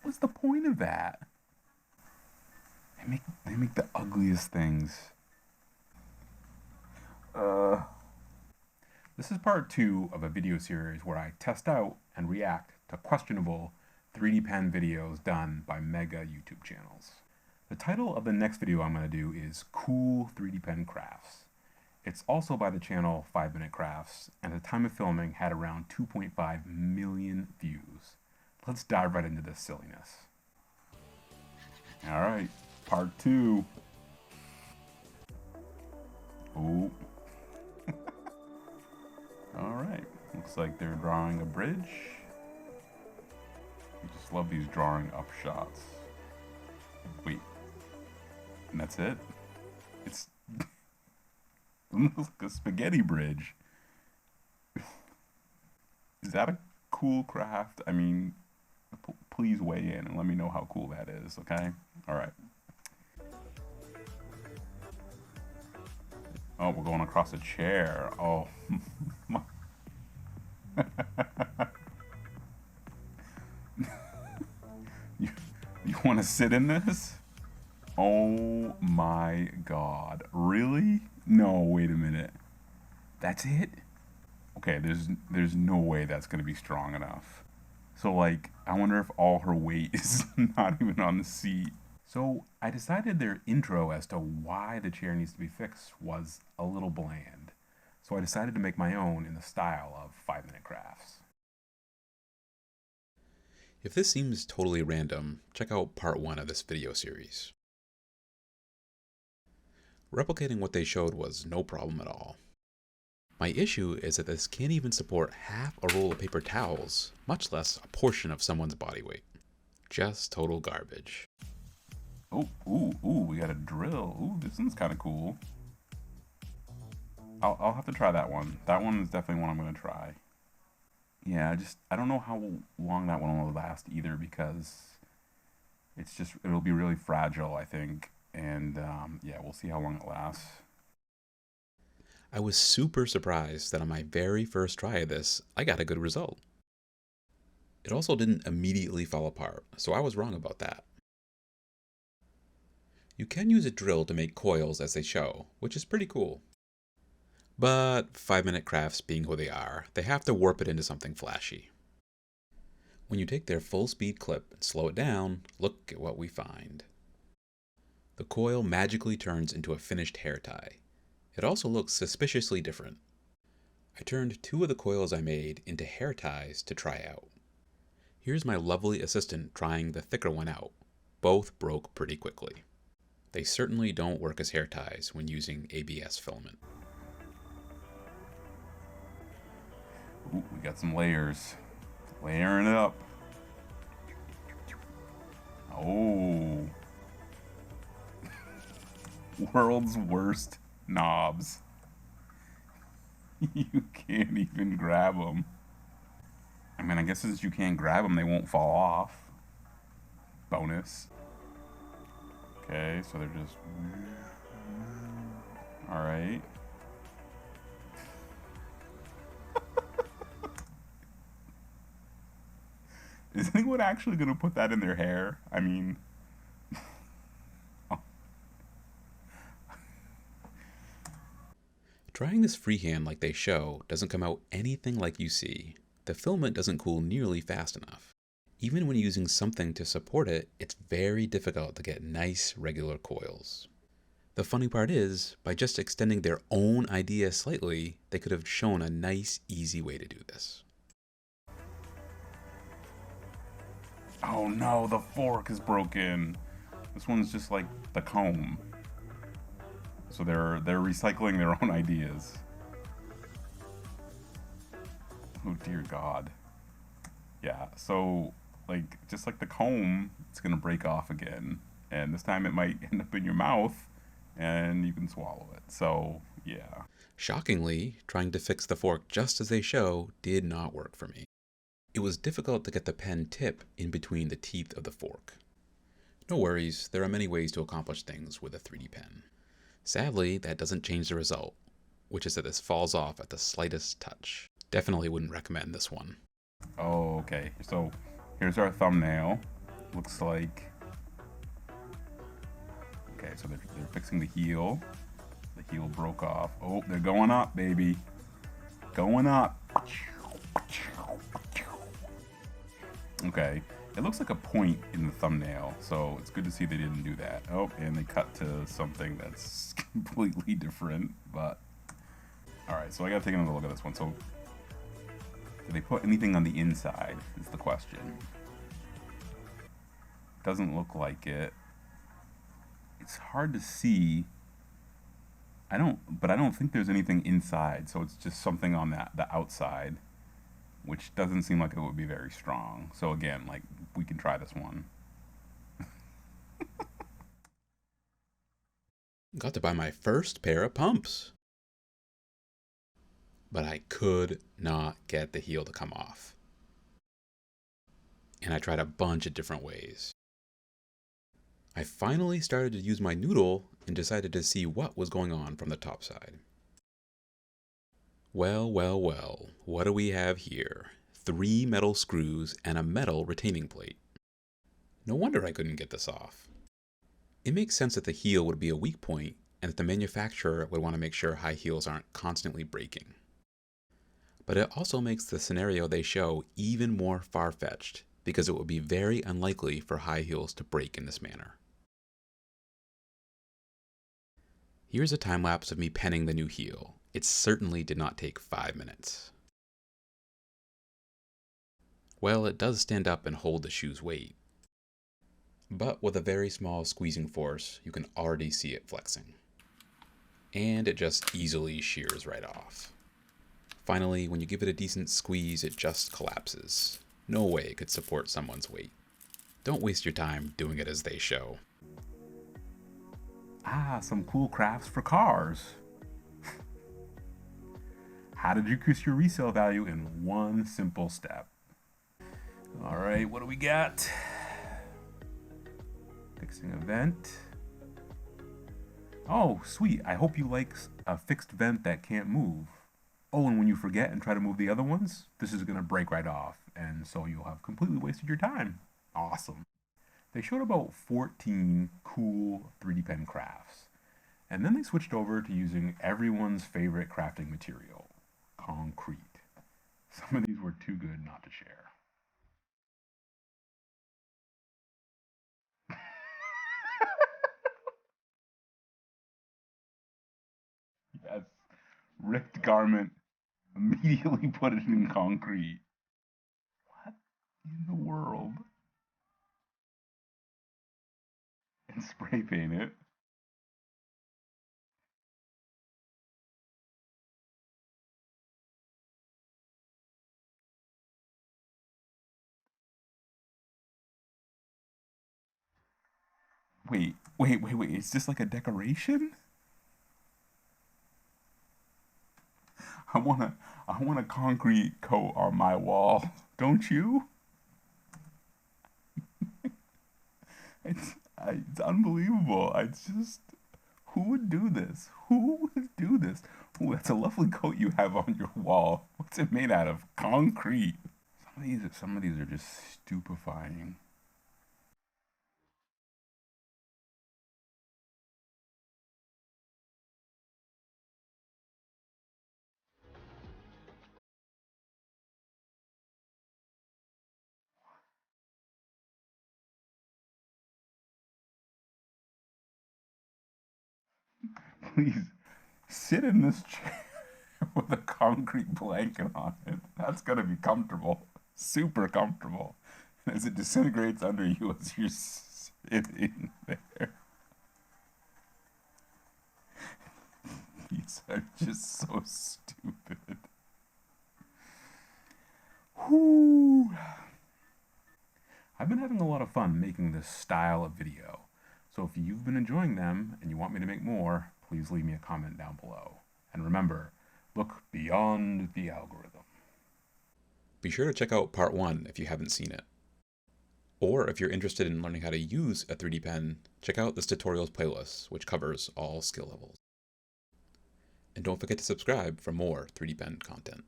What's the point of that? They make the ugliest things. Uh, this is part 2 of a video series where I test out and react to questionable 3D pen videos done by mega YouTube channels. The title of the next video I'm going to do is Cool 3D Pen Crafts. It's also by the channel 5 Minute Crafts, and at the time of filming had around 2.5 million views. Let's dive right into this silliness. Alright, part 2. Oh. Alright, looks like they're drawing a bridge. I just love these drawing up shots. Wait, and that's it? It's it looks like a spaghetti bridge. Is that a cool craft? I mean, please weigh in and let me know how cool that is, okay? Alright. Oh, we're going across a chair. Oh, my. You want to sit in this? Oh my god. Really? No, wait a minute. That's it? Okay, there's no way that's going to be strong enough. So like, I wonder if all her weight is not even on the seat. So I decided their intro as to why the chair needs to be fixed was a little bland. So I decided to make my own in the style of 5 Minute Crafts. If this seems totally random, check out part 1 of this video series. Replicating what they showed was no problem at all. My issue is that this can't even support half a roll of paper towels, much less a portion of someone's body weight. Just total garbage. Oh, ooh, we got a drill. Ooh, this one's kind of cool. I'll have to try that one. That one is definitely one I'm going to try. Yeah, I don't know how long that one will last either, because it'll be really fragile, I think. And yeah, we'll see how long it lasts. I was super surprised that on my very first try of this, I got a good result. It also didn't immediately fall apart, so I was wrong about that. You can use a drill to make coils as they show, which is pretty cool. But 5 Minute Crafts being who they are, they have to warp it into something flashy. When you take their full speed clip and slow it down, look at what we find. The coil magically turns into a finished hair tie. It also looks suspiciously different. I turned 2 of the coils I made into hair ties to try out. Here's my lovely assistant trying the thicker one out. Both broke pretty quickly. They certainly don't work as hair ties when using ABS filament. Ooh, we got some layers. Layering it up. Oh. World's worst knobs. You can't even grab them. I mean, I guess since you can't grab them, they won't fall off. Bonus. Okay, so they're just... Alright. Is anyone actually going to put that in their hair? I mean... Trying this freehand like they show doesn't come out anything like you see. The filament doesn't cool nearly fast enough. Even when using something to support it, it's very difficult to get nice, regular coils. The funny part is, by just extending their own idea slightly, they could have shown a nice, easy way to do this. Oh no, the fork is broken. This one's just like the comb. So they're recycling their own ideas. Oh dear God. Yeah, so like just like the comb, it's gonna break off again. And this time it might end up in your mouth and you can swallow it. So yeah. Shockingly, trying to fix the fork just as they show did not work for me. It was difficult to get the pen tip in between the teeth of the fork. No worries, there are many ways to accomplish things with a 3D pen. Sadly, that doesn't change the result, which is that this falls off at the slightest touch. Definitely wouldn't recommend this one. Oh, okay. So here's our thumbnail. Looks like... Okay, so they're fixing the heel. The heel broke off. Oh, they're going up, baby. Going up. Okay, it looks like a point in the thumbnail, so it's good to see they didn't do that. Oh, and they cut to something that's completely different, but... Alright, so I gotta take another look at this one. So, did they put anything on the inside, is the question. Doesn't look like it. It's hard to see. I don't think there's anything inside, so it's just something on the outside, which doesn't seem like it would be very strong. So again, like, we can try this one. Got to buy my first pair of pumps. But I could not get the heel to come off. And I tried a bunch of different ways. I finally started to use my noodle and decided to see what was going on from the top side. Well, well, well, what do we have here? 3 metal screws and a metal retaining plate. No wonder I couldn't get this off. It makes sense that the heel would be a weak point and that the manufacturer would want to make sure high heels aren't constantly breaking. But it also makes the scenario they show even more far-fetched because it would be very unlikely for high heels to break in this manner. Here's a time-lapse of me penning the new heel. It certainly did not take 5 minutes. Well, it does stand up and hold the shoe's weight. But with a very small squeezing force, you can already see it flexing. And it just easily shears right off. Finally, when you give it a decent squeeze, it just collapses. No way it could support someone's weight. Don't waste your time doing it as they show. Ah, some cool crafts for cars. How to decrease your resale value in one simple step. All right, what do we got? Fixing a vent. Oh, sweet. I hope you like a fixed vent that can't move. Oh, and when you forget and try to move the other ones, this is going to break right off, and so you'll have completely wasted your time. Awesome. They showed about 14 cool 3D pen crafts, and then they switched over to using everyone's favorite crafting material, concrete. Some of these were too good not to share. Yes, ripped garment, immediately put it in concrete. What in the world? And spray paint it. Wait. Is this like a decoration? I want a concrete coat on my wall. Don't you? It's unbelievable. Who would do this? Who would do this? Ooh, that's a lovely coat you have on your wall. What's it made out of? Concrete. Some of these are just stupefying. Please sit in this chair with a concrete blanket on it. That's gonna be comfortable. Super comfortable. As it disintegrates under you as you're sitting there. These are just so stupid. Whoo! I've been having a lot of fun making this style of video. So if you've been enjoying them and you want me to make more, please leave me a comment down below. And remember, look beyond the algorithm. Be sure to check out part 1 if you haven't seen it. Or if you're interested in learning how to use a 3D pen, check out this tutorials playlist, which covers all skill levels. And don't forget to subscribe for more 3D pen content.